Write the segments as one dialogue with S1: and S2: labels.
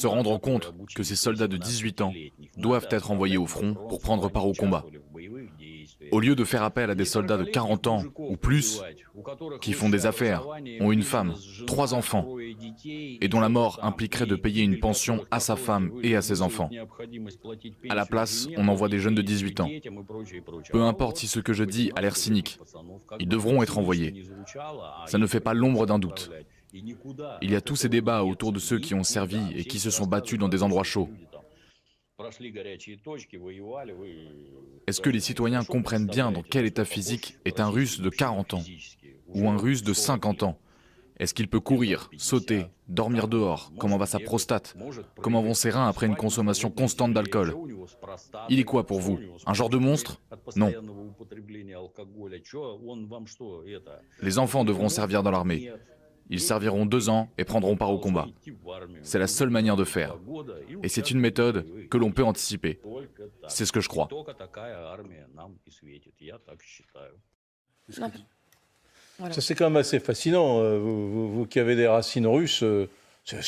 S1: Se rendre compte que ces soldats de 18 ans doivent être envoyés au front pour prendre part au combat. Au lieu de faire appel à des soldats de 40 ans ou plus, qui font des affaires, ont une femme, 3 enfants, et dont la mort impliquerait de payer une pension à sa femme et à ses enfants. À la place, on envoie des jeunes de 18 ans. Peu importe si ce que je dis a l'air cynique, ils devront être envoyés. Ça ne fait pas l'ombre d'un doute. Il y a tous ces débats autour de ceux qui ont servi et qui se sont battus dans des endroits chauds. Est-ce que les citoyens comprennent bien dans quel état physique est un Russe de 40 ans ou un Russe de 50 ans? Est-ce qu'il peut courir, sauter, dormir dehors? Comment va sa prostate? Comment vont ses reins après une consommation constante d'alcool? Il est quoi pour vous? Un genre de monstre? Non. Les enfants devront servir dans l'armée. Ils serviront 2 ans et prendront part au combat. C'est la seule manière de faire. Et c'est une méthode que l'on peut anticiper. C'est ce que je crois.
S2: Non. Voilà.
S3: Ça, c'est quand même assez fascinant. Vous qui avez des racines russes, c'est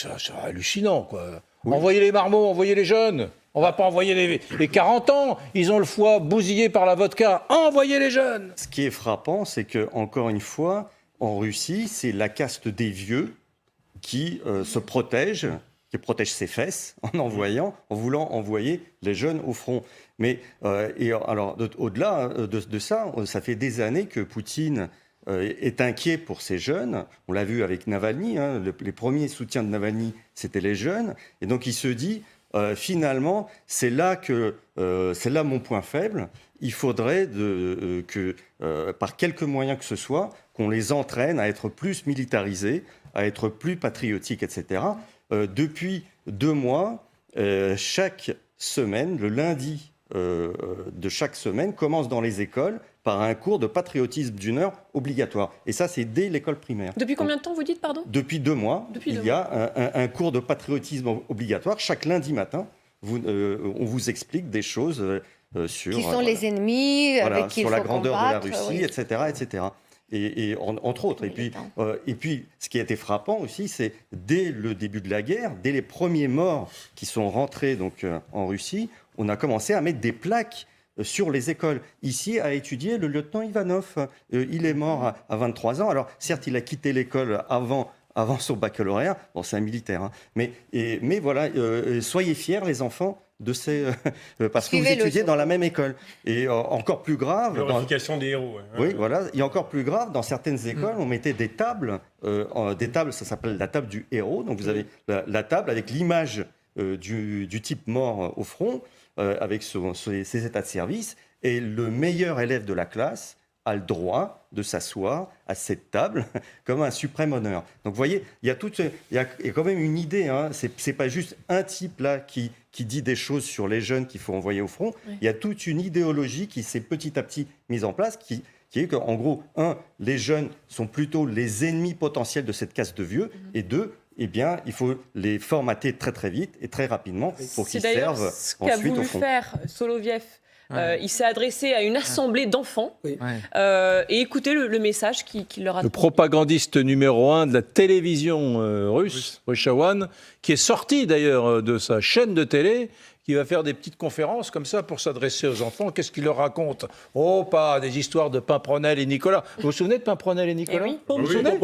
S3: hallucinant, quoi.
S4: Oui.
S3: Envoyez les marmots, envoyez les jeunes. On va pas envoyer les 40 ans. Ils ont le foie bousillé par la vodka. Envoyez les jeunes.
S4: Ce qui est frappant, c'est que, encore une fois, en Russie, c'est la caste des vieux qui se protège, qui protège ses fesses en voulant envoyer les jeunes au front. Mais alors, au-delà de ça, ça fait des années que Poutine est inquiet pour ces jeunes. On l'a vu avec Navalny, hein, les premiers soutiens de Navalny, c'était les jeunes. Et donc il se dit, finalement, c'est là mon point faible. Il faudrait que, par quelque moyen que ce soit, qu'on les entraîne à être plus militarisés, à être plus patriotiques, etc. Depuis 2 mois, chaque semaine, le lundi de chaque semaine, commence dans les écoles par un cours de patriotisme d'1 heure obligatoire. Et ça, c'est dès l'école primaire.
S2: Depuis combien de temps vous dites, pardon?
S4: Depuis 2 mois, il y a un cours de patriotisme obligatoire. Chaque lundi matin, on vous explique des choses sur...
S5: Qui sont les ennemis,
S4: voilà,
S5: avec qui il
S4: sur
S5: faut
S4: la grandeur
S5: combattre,
S4: de la Russie,
S5: oui.
S4: etc., etc. Et entre autres. Et puis, ce qui a été frappant aussi, c'est dès le début de la guerre, dès les premiers morts qui sont rentrés donc, en Russie, on a commencé à mettre des plaques sur les écoles. Ici, a étudié le lieutenant Ivanov. Il est mort à 23 ans. Alors, certes, il a quitté l'école avant son baccalauréat. Bon, c'est un militaire. Hein. Mais voilà, soyez fiers, les enfants, de ces... parce que vous étudiez dans la même école. Et encore plus grave...
S3: Glorification des héros. Ouais.
S4: Oui, voilà. Et encore plus grave, dans certaines écoles, on mettait des tables. Ça s'appelle la table du héros. Donc, vous avez la table avec l'image du type mort au front, avec ses états de service. Et le meilleur élève de la classe a le droit de s'asseoir à cette table comme un suprême honneur. Donc vous voyez, il y a quand même une idée, hein. C'est pas juste un type là qui dit des choses sur les jeunes qu'il faut envoyer au front. Oui. Il y a toute une idéologie qui s'est petit à petit mise en place, qui est qu'en gros, les jeunes sont plutôt les ennemis potentiels de cette caste de vieux, et 2, eh bien, il faut les formater très très vite et très rapidement pour qu'ils servent ensuite au front.
S2: C'est d'ailleurs ce qu'a voulu faire Soloviev. Il s'est adressé à une assemblée d'enfants et écoutez le message qu'il leur a
S3: Le propagandiste numéro 1 de la télévision russe, Russia One, qui est sorti d'ailleurs de sa chaîne de télé, qui va faire des petites conférences comme ça pour s'adresser aux enfants. Qu'est-ce qu'il leur raconte? Oh, pas des histoires de Pimprenel et Nicolas. Vous vous souvenez de Pimprenel et Nicolas?
S2: Oui.
S3: Vous vous souvenez?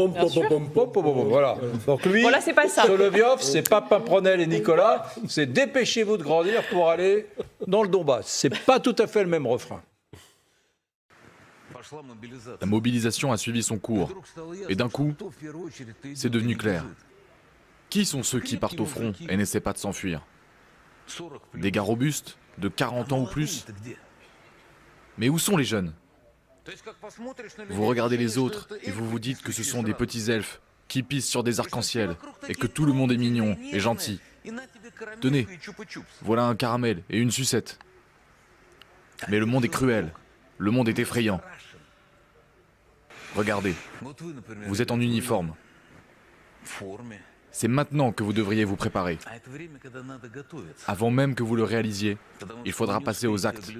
S3: Voilà. Donc lui,
S2: voilà, c'est pas ça.
S3: Solovyov, c'est pas Pimprenel et Nicolas, c'est dépêchez-vous de grandir pour aller dans le Donbass. C'est pas tout à fait le même refrain.
S1: La mobilisation a suivi son cours. Et d'un coup, c'est devenu clair. Qui sont ceux qui partent au front et n'essaient pas de s'enfuir? Des gars robustes, de 40 ans ou plus? Mais où sont les jeunes? Vous regardez les autres et vous vous dites que ce sont des petits elfes qui pissent sur des arcs-en-ciel et que tout le monde est mignon et gentil. Tenez, voilà un caramel et une sucette. Mais le monde est cruel, le monde est effrayant. Regardez, vous êtes en uniforme. C'est maintenant que vous devriez vous préparer. Avant même que vous le réalisiez, il faudra passer aux actes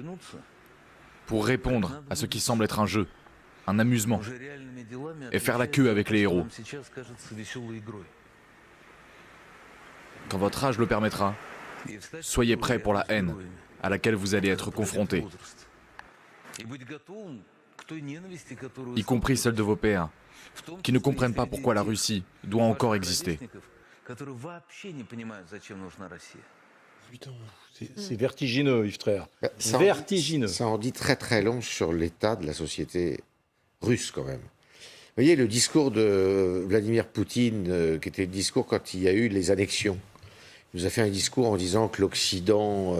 S1: pour répondre à ce qui semble être un jeu, un amusement, et faire la queue avec les héros. quand votre âge le permettra, soyez prêts pour la haine à laquelle vous allez être confrontés, y compris celle de vos pères, qui ne comprennent pas pourquoi la Russie doit encore exister.
S3: C'est vertigineux, Yves Traire. Vertigineux.
S5: Ça en dit très très long sur l'état de la société russe quand même. Vous voyez, le discours de Vladimir Poutine, qui était le discours quand il y a eu les annexions, il nous a fait un discours en disant que l'Occident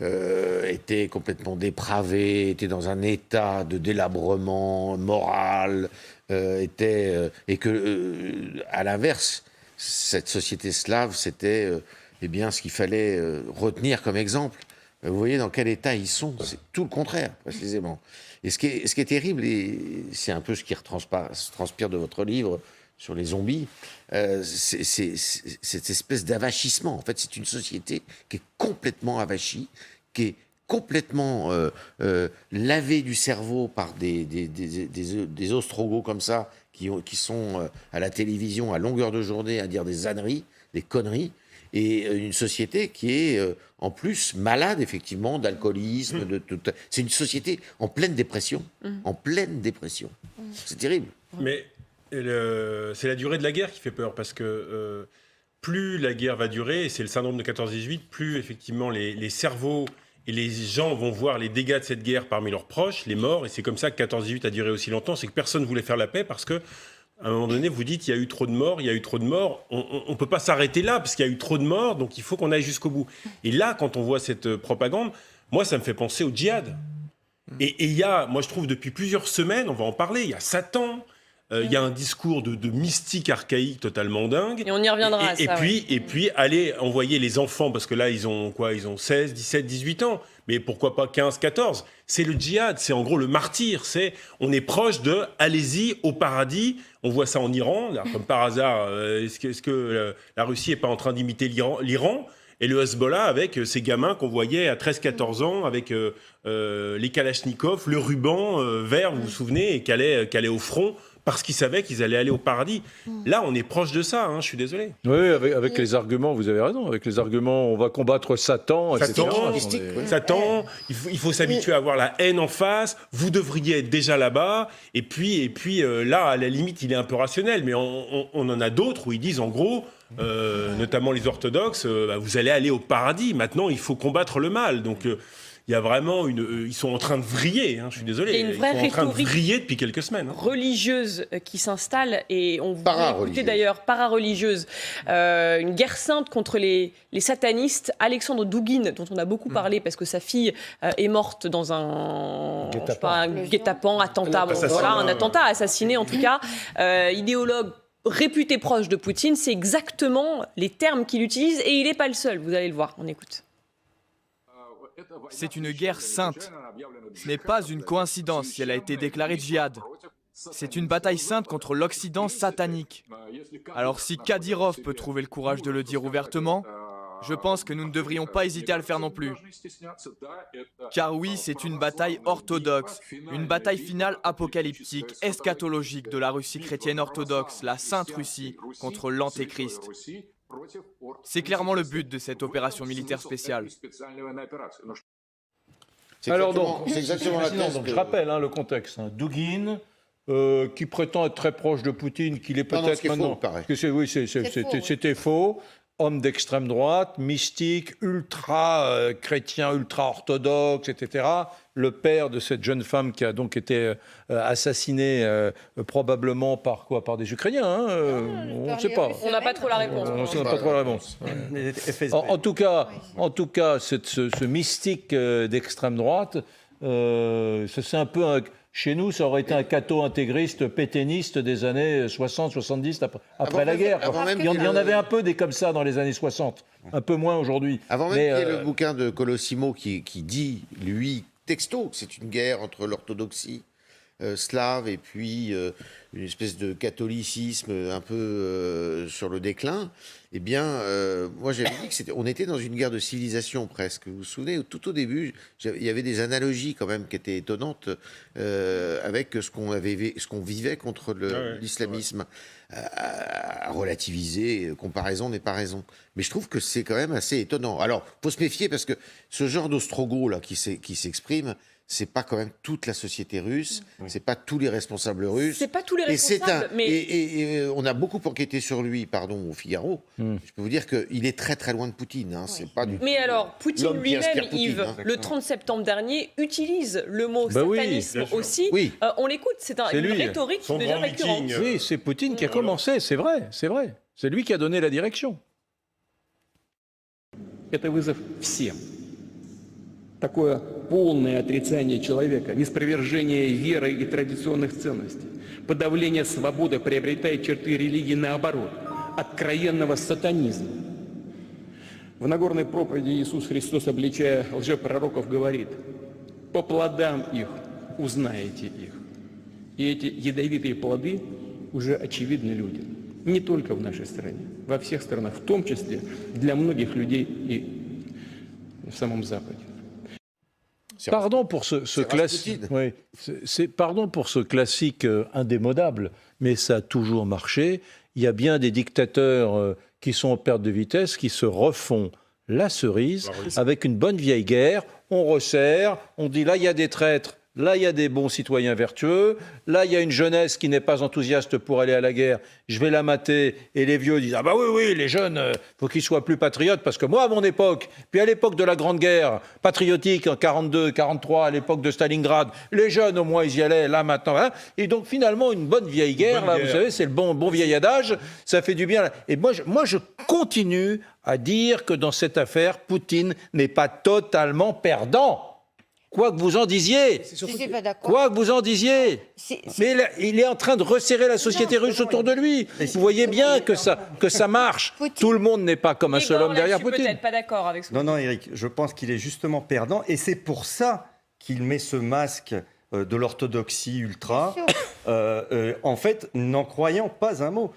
S5: était complètement dépravé, était dans un état de délabrement moral, et que, à l'inverse, cette société slave, c'était eh bien, ce qu'il fallait retenir comme exemple. Vous voyez dans quel état ils sont, c'est tout le contraire, précisément. Et ce qui est terrible, et c'est un peu ce qui transpire de votre livre sur les zombies, c'est cette espèce d'avachissement. En fait, c'est une société qui est complètement avachie, qui est complètement lavée du cerveau par des ostrogoths comme ça, qui sont à la télévision à longueur de journée à dire des âneries, des conneries, et une société qui est en plus malade, effectivement, d'alcoolisme. C'est une société en pleine dépression. En pleine dépression. C'est terrible.
S6: Mais c'est la durée de la guerre qui fait peur, parce que plus la guerre va durer, et c'est le syndrome de 14-18, plus effectivement les cerveaux et les gens vont voir les dégâts de cette guerre parmi leurs proches, les morts, et c'est comme ça que 14-18 a duré aussi longtemps, c'est que personne ne voulait faire la paix, parce que à un moment donné, vous dites, il y a eu trop de morts, on ne peut pas s'arrêter là, parce qu'il y a eu trop de morts, donc il faut qu'on aille jusqu'au bout. Et là, quand on voit cette propagande, moi, ça me fait penser au djihad. Et il y a, moi je trouve, depuis plusieurs semaines, on va en parler, il y a Satan, il y a un discours de mystique archaïque totalement dingue.
S2: Et on y reviendra à ça.
S6: Et puis, aller envoyer les enfants, parce que là, ils ont 16, 17, 18 ans, mais pourquoi pas 15, 14 ? C'est le djihad, c'est en gros le martyr, on est proche de « allez-y au paradis ». On voit ça en Iran, là, comme par hasard, est-ce que la Russie n'est pas en train d'imiter l'Iran ? Et le Hezbollah avec ces gamins qu'on voyait à 13-14 ans, avec les Kalachnikov, le ruban vert, vous vous souvenez, et qui allaient au front, parce qu'ils savaient qu'ils allaient aller au paradis. Là, on est proche de ça, je suis désolé.
S3: Oui, avec les arguments, vous avez raison. Avec les arguments, on va combattre Satan, etc.
S6: Satan, il faut s'habituer à avoir la haine en face, vous devriez être déjà là-bas, et puis là, à la limite, il est un peu rationnel, mais on en a d'autres où ils disent, en gros, notamment les orthodoxes, vous allez aller au paradis, maintenant, il faut combattre le mal. Donc, il y a vraiment ils sont en train de vriller, je suis désolé.
S2: Il y a une vraie
S6: ils sont en train de vriller depuis quelques semaines.
S2: Religieuse qui s'installe, et on vous écouter d'ailleurs, para-religieuse, une guerre sainte contre les satanistes. Alexandre Douguine, dont on a beaucoup parlé parce que sa fille est morte dans un guet-apens, attentat, un attentat, assassiné en tout cas, idéologue réputé proche de Poutine, c'est exactement les termes qu'il utilise, et il n'est pas le seul, vous allez le voir, on écoute.
S7: C'est une guerre sainte. Ce n'est pas une coïncidence si elle a été déclarée djihad. C'est une bataille sainte contre l'Occident satanique. Alors si Kadyrov peut trouver le courage de le dire ouvertement, je pense que nous ne devrions pas hésiter à le faire non plus. Car oui, c'est une bataille orthodoxe, une bataille finale apocalyptique, eschatologique de la Russie chrétienne orthodoxe, la Sainte Russie, contre l'Antéchrist. C'est clairement le but de cette opération militaire spéciale.
S3: Alors donc, c'est exactement la thèse. Je rappelle le contexte. Douguine, qui prétend être très proche de Poutine, qu'il est peut-être maintenant. C'était faux. Homme d'extrême droite, mystique, ultra chrétien, ultra orthodoxe, etc. Le père de cette jeune femme qui a donc été assassinée probablement par quoi ? Par des Ukrainiens, on ne sait pas.
S2: On n'a pas trop la réponse.
S3: On n'a pas trop la réponse. En tout cas, ce mystique d'extrême droite, c'est un peu chez nous, ça aurait été un catho-intégriste pétainiste des années 60-70, après la guerre. Il y en avait un peu des comme ça dans les années 60, un peu moins aujourd'hui.
S5: Avant même qu'il y ait le bouquin de Colosimo qui dit, lui, texto, que c'est une guerre entre l'orthodoxie slave et puis une espèce de catholicisme un peu sur le déclin, eh bien, moi j'avais dit qu'on était dans une guerre de civilisation presque. Vous vous souvenez, tout au début, il y avait des analogies quand même qui étaient étonnantes avec ce qu'on vivait contre l'islamisme. À relativiser, comparaison n'est pas raison. Mais je trouve que c'est quand même assez étonnant. Alors, faut se méfier parce que ce genre d'ostrogoth là qui s'exprime, c'est pas quand même toute la société russe, c'est pas tous les responsables russes.
S2: C'est pas tous les responsables, mais...
S5: Et on a beaucoup enquêté sur lui, pardon, au Figaro. Je peux vous dire qu'il est très très loin de Poutine. Hein. C'est pas du
S2: mais
S5: tout,
S2: alors, Poutine
S5: l'homme qui
S2: lui-même,
S5: inspire Poutine,
S2: Yves,
S5: hein.
S2: le 30 septembre dernier, utilise le mot
S3: oui,
S2: satanisme
S6: bien sûr.
S2: aussi.
S5: Oui.
S2: On l'écoute, c'est une
S3: lui.
S2: rhétorique
S6: Son
S2: déjà
S6: grand
S2: récurrente.
S6: meeting.
S3: Oui, c'est Poutine qui a commencé, c'est vrai, c'est vrai. C'est lui qui a donné la direction.
S8: Это вызов всем. Такое полное отрицание человека, неспровержение веры и традиционных ценностей, подавление свободы приобретает черты религии наоборот, откровенного сатанизма. В Нагорной проповеди Иисус Христос, обличая лжепророков, говорит: «По плодам их узнаете их». И эти ядовитые плоды уже очевидны людям. Не только в нашей стране, во всех странах, в том числе для многих людей и в самом Западе.
S3: Pardon pour ce classique. Oui, pardon pour ce classique indémodable, mais ça a toujours marché. Il y a bien des dictateurs qui sont en perte de vitesse, qui se refont la cerise avec une bonne vieille guerre. On resserre, on dit là il y a des traîtres. Là, il y a des bons citoyens vertueux. Là, il y a une jeunesse qui n'est pas enthousiaste pour aller à la guerre. Je vais la mater. Et les vieux disent: ah bah oui, les jeunes, faut qu'ils soient plus patriotes. Parce que moi, à mon époque, puis à l'époque de la Grande Guerre patriotique, en 42, 43, à l'époque de Stalingrad, les jeunes, au moins, ils y allaient. Là, maintenant, hein. Et donc, finalement, une bonne vieille guerre, là, vous savez, c'est le bon vieil adage. Ça fait du bien. Et moi, je continue à dire que dans cette affaire, Poutine n'est pas totalement perdant. Quoi que vous en disiez,
S9: Je suis pas d'accord.
S3: quoi que vous en disiez, mais il est en train de resserrer la société russe autour de lui. Vous voyez bien que ça marche.
S9: Poutine.
S3: Tout le monde n'est pas comme un seul homme derrière Poutine.
S2: Peut-être pas d'accord avec ce que
S4: Non, Eric, je pense qu'il est justement perdant, et c'est pour ça qu'il met ce masque de l'orthodoxie ultra, en fait, n'en croyant pas un mot.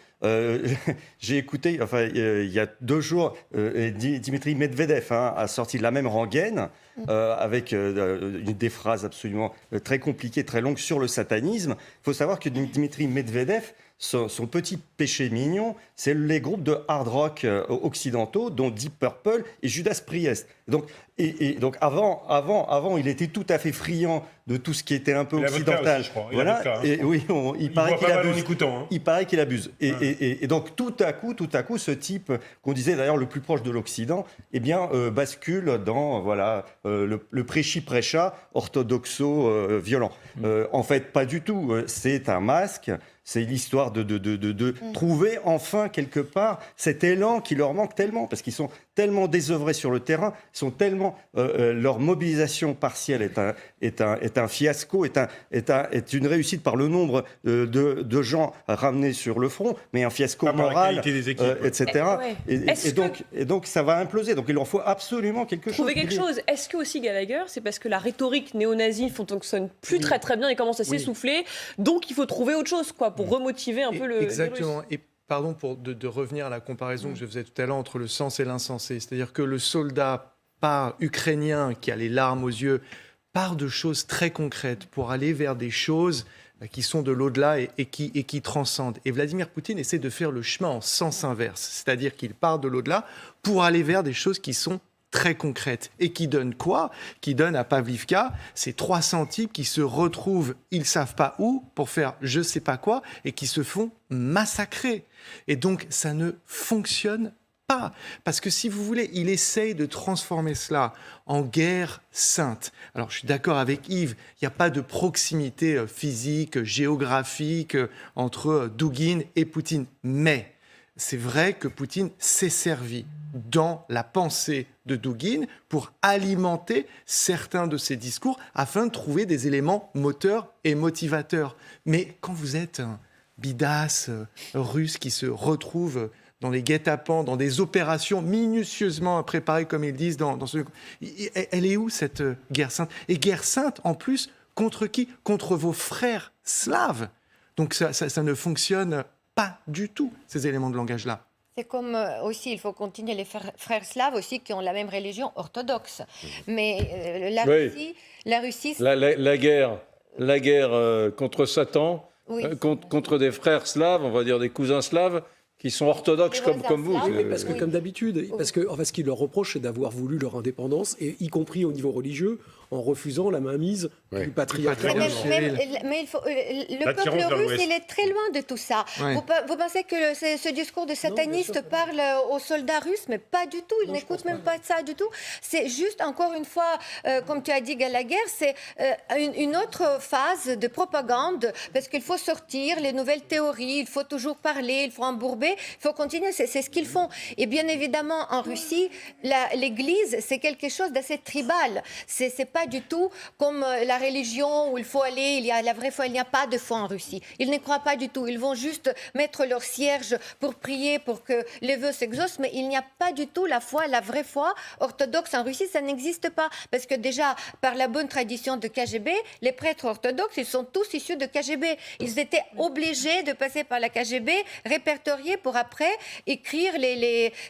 S4: J'ai écouté, il y a 2 jours, Dimitri Medvedev a sorti de la même rengaine avec des phrases absolument très compliquées, très longues sur le satanisme. Il faut savoir que Dimitri Medvedev, son petit péché mignon, c'est les groupes de hard rock occidentaux, dont Deep Purple et Judas Priest. Donc avant, il était tout à fait friand de tout ce qui était un peu occidental.
S6: Aussi, je crois.
S4: Voilà. Et oui, il paraît qu'il abuse.
S6: Écoutant,
S4: Il paraît qu'il abuse. Et donc tout à coup, ce type qu'on disait d'ailleurs le plus proche de l'Occident, eh bien bascule dans le prêchi-prêcha orthodoxo-violent. En fait, pas du tout. C'est un masque. C'est l'histoire de trouver enfin quelque part cet élan qui leur manque tellement, parce qu'ils sont tellement désœuvrés sur le terrain, leur mobilisation partielle est un fiasco, est une réussite par le nombre de gens ramenés sur le front, mais un fiasco moral, etc. Et donc ça va imploser. Donc il leur faut absolument quelque chose.
S2: Trouver quelque chose. Est-ce que aussi Gallagher, c'est parce que la rhétorique néo-nazie ne fonctionne plus très très bien et commence à s'essouffler, donc il faut trouver autre chose, quoi, pour remotiver un peu le.
S10: Exactement. Et pardon de revenir à la comparaison que je faisais tout à l'heure entre le sens et l'insensé. C'est-à-dire que le soldat ukrainien qui a les larmes aux yeux part de choses très concrètes pour aller vers des choses qui sont de l'au-delà et qui transcendent. Et Vladimir Poutine essaie de faire le chemin en sens inverse. C'est-à-dire qu'il part de l'au-delà pour aller vers des choses qui sont très concrète. Et qui donne quoi? Qui donne à Pavlivka ces 300 types qui se retrouvent, ils savent pas où, pour faire je sais pas quoi, et qui se font massacrer. Et donc, ça ne fonctionne pas. Parce que si vous voulez, il essaye de transformer cela en guerre sainte. Alors, je suis d'accord avec Yves, il n'y a pas de proximité physique, géographique entre Douguine et Poutine. Mais c'est vrai que Poutine s'est servi dans la pensée de Douguine pour alimenter certains de ses discours afin de trouver des éléments moteurs et motivateurs. Mais quand vous êtes un bidasse russe qui se retrouve dans les guet-apens, dans des opérations minutieusement préparées, comme ils disent, elle est où cette guerre sainte? Et guerre sainte, en plus, Contre qui? Contre vos frères slaves. Donc ça ne fonctionne pas du tout, ces éléments de langage-là.
S9: C'est comme aussi, il faut continuer les frères slaves aussi qui ont la même religion orthodoxe. Mais la Russie...
S3: La guerre contre Satan,
S9: Oui.
S3: contre des frères slaves, on va dire des cousins slaves, qui sont orthodoxes comme vous.
S9: Oui,
S11: Parce que comme d'habitude, parce que en fait, ce qu'ils leur reprochent, c'est d'avoir voulu leur indépendance, et y compris au niveau religieux, en refusant la mainmise du patriarcat.
S9: Mais il faut, le peuple russe, il est très loin de tout ça.
S10: Ouais.
S9: Vous pensez que ce discours de sataniste parle aux soldats russes, mais pas du tout. Ils n'écoutent même pas ça du tout. C'est juste, encore une fois, comme tu as dit, Gallagher, c'est une autre phase de propagande, parce qu'il faut sortir les nouvelles théories, il faut toujours parler, il faut embourber, il faut continuer. C'est ce qu'ils font. Et bien évidemment, en Russie, l'Église, c'est quelque chose d'assez tribal. C'est pas du tout comme la religion où il faut aller, il y a la vraie foi, il n'y a pas de foi en Russie. Ils ne croient pas du tout. Ils vont juste mettre leur cierge pour prier, pour que les vœux s'exaucent, mais il n'y a pas du tout la foi, la vraie foi orthodoxe en Russie, ça n'existe pas. Parce que déjà, par la bonne tradition de KGB, les prêtres orthodoxes, ils sont tous issus de KGB. Ils étaient obligés de passer par la KGB, répertoriés pour après écrire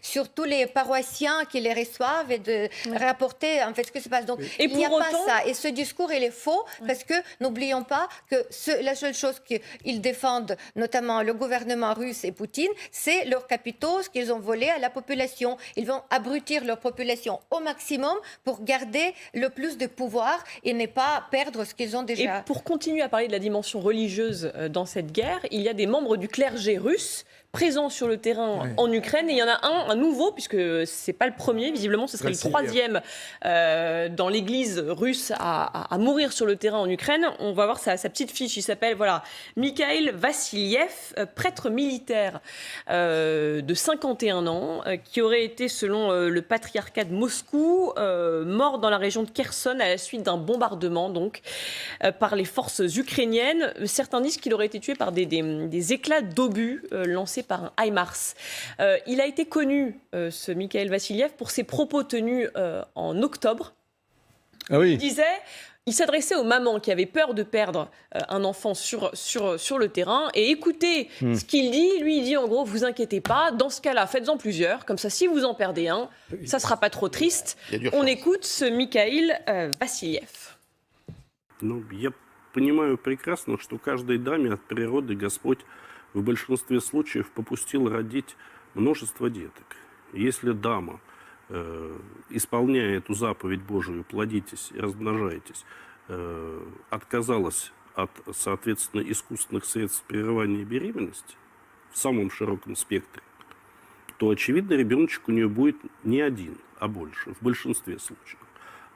S9: sur tous les paroissiens qui les reçoivent et de rapporter en fait ce qui se passe. Donc, il n'y a pas ça. Et ce discours, il est faux parce que n'oublions pas que la seule chose qu'ils défendent, notamment le gouvernement russe et Poutine, c'est leurs capitaux, ce qu'ils ont volé à la population. Ils vont abrutir leur population au maximum pour garder le plus de pouvoir et ne pas perdre ce qu'ils ont déjà.
S2: Et pour continuer à parler de la dimension religieuse dans cette guerre, il y a des membres du clergé russe présents sur le terrain en Ukraine, et il y en a un nouveau, puisque c'est pas le premier, visiblement ce serait le troisième dans l'église russe à mourir sur le terrain en Ukraine. On va voir sa petite fiche, il s'appelle Mikhail Vassiliev, prêtre militaire de 51 ans, qui aurait été, selon le patriarcat de Moscou, mort dans la région de Kherson à la suite d'un bombardement par les forces ukrainiennes. Certains disent qu'il aurait été tué par des éclats d'obus lancés par un HIMARS. Il a été connu, ce Mikhail Vassiliev, pour ses propos tenus en octobre.
S3: Ah oui.
S2: Il s'adressait aux mamans qui avaient peur de perdre un enfant sur le terrain. Et écoutez ce qu'il dit. Lui, il dit en gros, vous inquiétez pas, dans ce cas-là, faites-en plusieurs. Comme ça, si vous en perdez un, ça ne sera pas trop triste. On écoute ce Mikhail Vassiliev.
S12: Я понимаю прекрасно, что каждой даме от природы Господь в большинстве случаев попустил родить множество деток. Если дама, исполняя эту заповедь Божию, плодитесь и размножайтесь, отказалась от, соответственно, искусственных средств прерывания беременности в самом широком спектре, то, очевидно, ребеночек у нее будет не один, а больше, в большинстве случаев.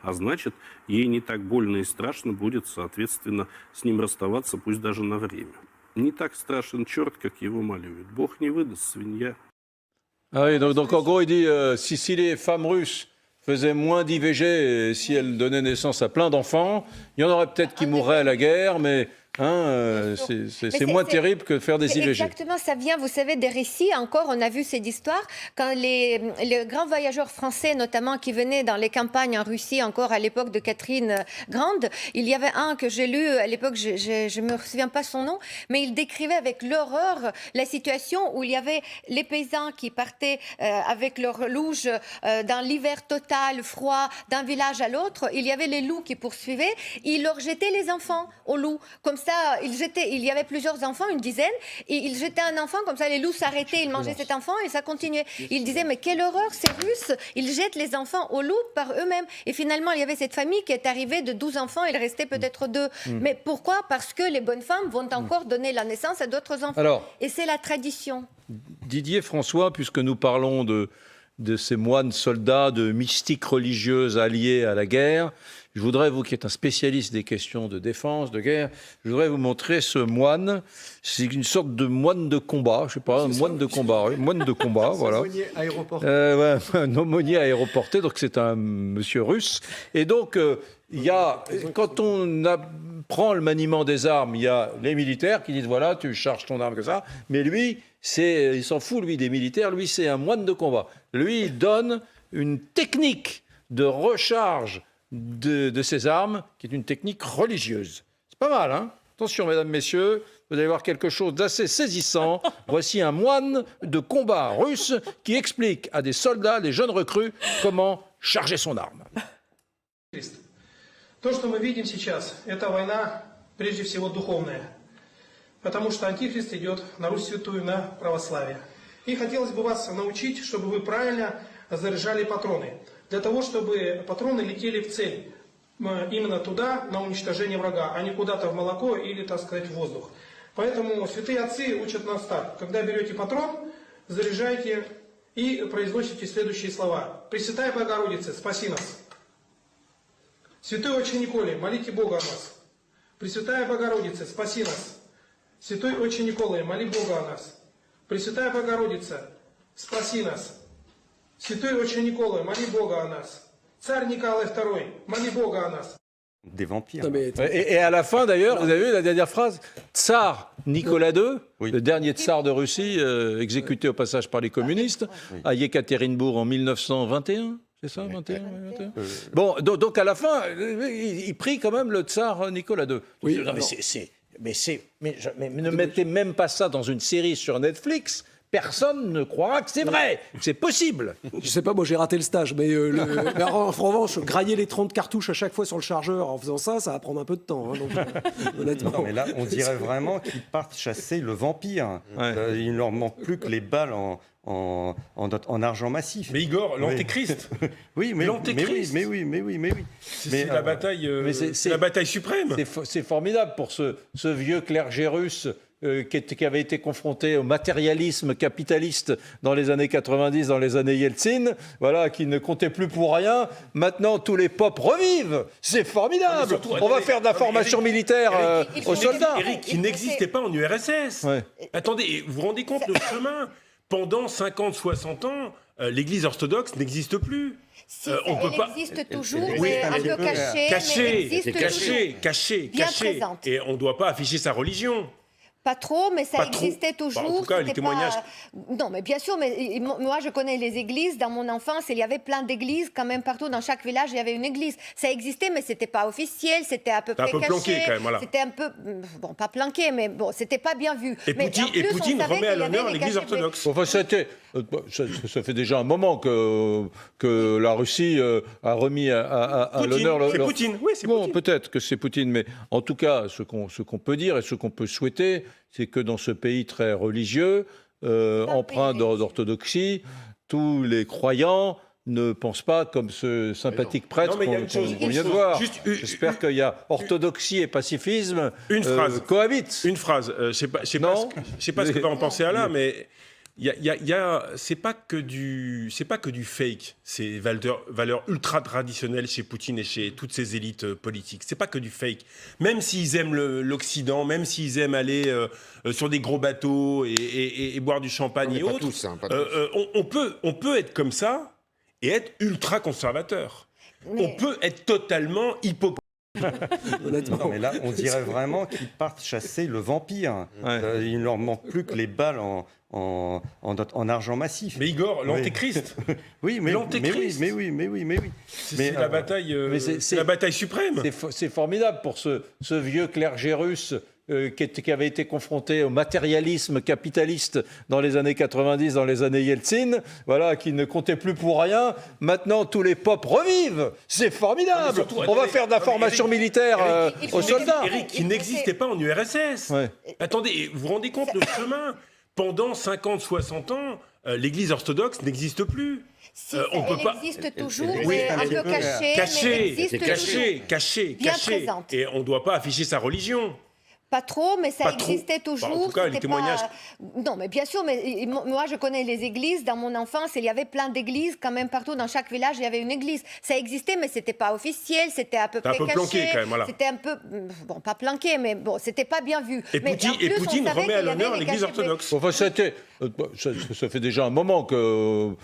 S12: А значит, ей не так больно и страшно будет, соответственно, с ним расставаться, пусть даже на время. Не так страшен черт, как его малюют. Бог не выдаст, свинья.
S3: Ah oui, donc en gros, il dit si les femmes russes faisaient moins d'IVG, si elles donnaient naissance à plein d'enfants, il y en aurait peut-être qui mourraient à la guerre, mais c'est moins terrible que de faire des IVG.
S9: Exactement, ça vient, vous savez, des récits. Encore, on a vu cette histoire quand les grands voyageurs français, notamment, qui venaient dans les campagnes en Russie, encore à l'époque de Catherine Grande. Il y avait un que j'ai lu à l'époque, je me souviens pas son nom, mais il décrivait avec l'horreur la situation où il y avait les paysans qui partaient avec leurs louches dans l'hiver total, froid, d'un village à l'autre. Il y avait les loups qui poursuivaient. Ils leur jetaient les enfants aux loups. Comme ça, il y avait plusieurs enfants, une dizaine, et ils jetaient un enfant, comme ça les loups s'arrêtaient, ils mangeaient cet enfant et ça continuait. Ils disaient, mais quelle horreur, ces Russes, ils jettent les enfants aux loups par eux-mêmes. Et finalement, il y avait cette famille qui est arrivée de 12 enfants, il restait peut-être 2. Mais pourquoi? Parce que les bonnes femmes vont encore donner la naissance à d'autres enfants.
S3: Alors,
S9: et c'est la tradition.
S3: Didier François, puisque nous parlons de ces moines soldats, de mystiques religieuses alliées à la guerre, je voudrais, vous qui êtes un spécialiste des questions de défense, de guerre, je voudrais vous montrer ce moine. C'est une sorte de moine de combat, je sais pas, un moine de combat, oui, moine de combat, voilà.
S10: Aumônier aéroporté.
S3: Un aumônier aéroporté, donc c'est un monsieur russe. Et donc, quand on apprend le maniement des armes, il y a les militaires qui disent, voilà, tu charges ton arme comme ça, mais lui, il s'en fout, lui, des militaires, lui, c'est un moine de combat. Lui, il donne une technique de recharge de ces armes, qui est une technique religieuse. C'est pas mal, hein? Attention, mesdames, messieurs, vous allez voir quelque chose d'assez saisissant. Voici un moine de combat russe qui explique à des soldats, des jeunes recrues, comment charger son arme.
S13: То, что мы видим сейчас, это война прежде всего духовная, потому что Антихрист идет на Русь Святую, на православие. И хотелось бы вас научить, чтобы вы правильно заряжали патроны, для того, чтобы патроны летели в цель, именно туда, на уничтожение врага, а не куда-то в молоко или, так сказать, в воздух. Поэтому святые отцы учат нас так: когда берете патрон, заряжайте и произносите следующие слова: «Пресвятая Богородица, спаси нас». «Святой Отче Николай, молите Бога о нас». «Пресвятая Богородица, спаси нас». «Святой Отче Николай, моли Бога о нас». «Пресвятая Богородица, спаси нас». «Святой Отче Николай, моли Бога о нас». «Царь Николай II, моли Бога о нас».
S4: Des vampires.
S3: Et à la fin, d'ailleurs, vous avez vu la dernière phrase? Tsar Nicolas II, le dernier tsar de Russie, exécuté au passage par les communistes, à Yekaterinbourg en 1921. C'est ça, 21, 21. Bon, donc à la fin, il prie quand même le tsar Nicolas II. Oui, non, mais ne mettez même pas ça dans une série sur Netflix. Personne ne croira que c'est vrai, que c'est possible.
S11: Je sais pas, moi j'ai raté le stage, mais, mais en revanche, grailler les 30 cartouches à chaque fois sur le chargeur en faisant ça, ça va prendre un peu de temps. Hein, donc, honnêtement.
S4: Non, mais là, on dirait vraiment qu'ils partent chasser le vampire. Il ne leur manque plus que les balles en argent massif.
S6: Mais Igor, l'antéchrist.
S4: Oui, mais oui.
S6: C'est la bataille, la bataille suprême.
S3: C'est formidable pour ce vieux clergé russe qui avait été confronté au matérialisme capitaliste dans les années 90, dans les années Yeltsin, voilà, qui ne comptait plus pour rien. Maintenant, tous les popes revivent. C'est formidable. Surtout, on va faire de la formation militaire aux soldats.
S6: Eric, qui n'existait pas en URSS. Ouais. Attendez, vous vous rendez compte le chemin? Pendant 50, 60 ans, l'Église orthodoxe n'existe plus.
S9: Si, on peut pas. Existe toujours, mais un peu
S6: cachée. Et on ne doit pas afficher sa religion.
S9: Pas trop, mais ça existait toujours.
S6: En tout cas, les témoignages.
S9: Non, mais bien sûr, mais moi je connais les églises. Dans mon enfance, il y avait plein d'églises, quand même partout dans chaque village, il y avait une église. Ça existait, mais c'était pas officiel, c'était à peu près caché.
S6: Un peu planqué quand même, voilà.
S9: C'était un peu, bon, pas planqué, mais bon, c'était pas bien vu.
S6: Et Poutine remet à l'honneur l'Église orthodoxe.
S3: Enfin, ça fait déjà un moment que la Russie a remis à l'honneur.
S6: C'est Poutine, oui, c'est Poutine.
S3: Bon, peut-être que c'est Poutine, mais en tout cas, ce qu'on peut dire et ce qu'on peut souhaiter, c'est que dans ce pays très religieux, empreint d'orthodoxie, tous les croyants ne pensent pas comme ce sympathique prêtre qu'on vient de voir. J'espère qu'il y a orthodoxie et pacifisme cohabitent.
S6: Une phrase. Je sais pas ce que va en penser Alain, mais c'est pas que du fake, ces valeurs ultra traditionnelles chez Poutine et chez toutes ces élites politiques. C'est pas que du fake. Même s'ils aiment l'Occident, même s'ils aiment aller sur des gros bateaux et boire du champagne et autres, on peut être comme ça et être ultra conservateur. On peut être totalement hypocrite.
S4: Non, mais là, on dirait vraiment qu'ils partent chasser le vampire. Il ne leur manque plus que les balles en argent massif.
S6: Mais Igor, l'antéchrist.
S4: Oui, mais oui.
S6: C'est la bataille, la bataille suprême.
S3: C'est formidable pour ce vieux clergé russe qui avait été confronté au matérialisme capitaliste dans les années 90, dans les années Yeltsin, voilà, qui ne comptait plus pour rien. Maintenant, tous les popes revivent. C'est formidable. Surtout, on va faire de la formation militaire aux soldats.
S6: Eric, qui n'existait pas en URSS. Attendez, vous vous rendez compte le chemin? Pendant 50, 60 ans, l'Église orthodoxe n'existe plus.
S9: Si, on peut pas. Existe toujours, mais un peu
S6: cachée. Et on ne doit pas afficher sa religion.
S9: Pas trop, mais ça existait toujours.
S6: En tout cas, les témoignages.
S9: Non, mais bien sûr, mais moi je connais les églises. Dans mon enfance, il y avait plein d'églises, quand même partout dans chaque village, il y avait une église. Ça existait, mais c'était pas officiel, c'était à peu près caché.
S6: Un peu planqué quand même, voilà.
S9: C'était un peu, bon, pas planqué, mais bon, c'était pas bien vu.
S6: Et Poutine remet à l'honneur l'Église orthodoxe.
S3: Enfin, ça fait déjà un moment que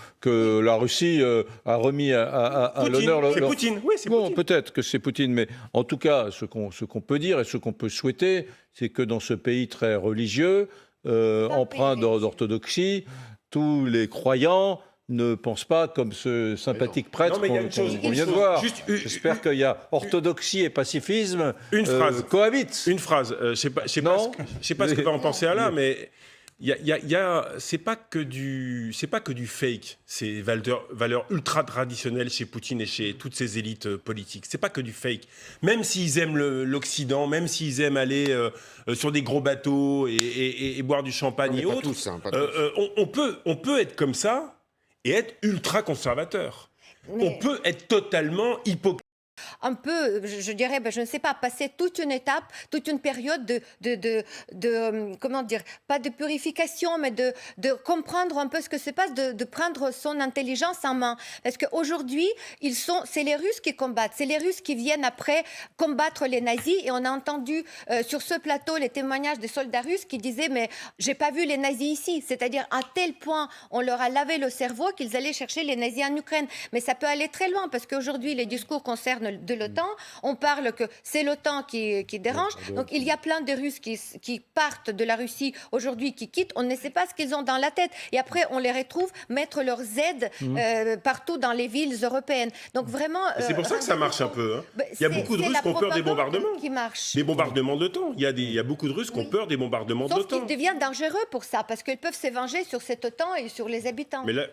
S3: la Russie a remis à l'honneur.
S6: C'est Poutine, oui, c'est Poutine.
S3: Bon, peut-être que c'est Poutine, mais en tout cas, ce qu'on peut dire et ce qu'on peut souhaiter, c'est que dans ce pays très religieux, empreint d'orthodoxie, tous les croyants ne pense pas comme ce sympathique prêtre
S6: Non, mais il y a
S3: qu'on
S6: une chose-
S3: qu'on vient de
S6: une
S3: voir.
S6: chose- juste
S3: J'espère qu'il y a orthodoxie et pacifisme
S6: Une phrase.
S3: cohabitent.
S6: Une phrase. Je sais pas ce que va en penser Alain, mais c'est pas que du fake, ces valeurs ultra traditionnelles chez Poutine et chez toutes ces élites politiques. C'est pas que du fake. Même s'ils aiment l'Occident, même s'ils aiment aller sur des gros bateaux et boire du champagne et
S5: Pas
S6: autres,
S5: tous, hein, pas tous.
S6: on peut être comme ça et être ultra conservateur. On peut être totalement hypocrite.
S9: Un peu, je dirais, je ne sais pas, passer toute une étape, toute une période comment dire, pas de purification, mais de comprendre un peu ce que se passe, de prendre son intelligence en main. Parce qu'aujourd'hui, c'est les Russes qui combattent, c'est les Russes qui viennent après combattre les nazis. Et on a entendu sur ce plateau les témoignages des soldats russes qui disaient, mais j'ai pas vu les nazis ici. C'est-à-dire à tel point on leur a lavé le cerveau qu'ils allaient chercher les nazis en Ukraine. Mais ça peut aller très loin parce qu'aujourd'hui, les discours concernent de l'OTAN. On parle que c'est l'OTAN qui dérange. Donc il y a plein de Russes qui partent de la Russie aujourd'hui, qui quittent. On ne sait pas ce qu'ils ont dans la tête. Et après, on les retrouve mettre leurs aides partout dans les villes européennes. Donc vraiment...
S6: C'est pour ça que ça marche un peu. Hein. Il y a beaucoup de Russes qui ont peur des bombardements.
S9: Qui marche.
S6: Des bombardements de l'OTAN. Il y a beaucoup de Russes qui ont peur des bombardements de
S9: Sauf
S6: l'OTAN.
S9: qu'ils deviennent dangereux pour ça, parce qu'ils peuvent se venger sur cette OTAN et sur les habitants.
S6: Mais là,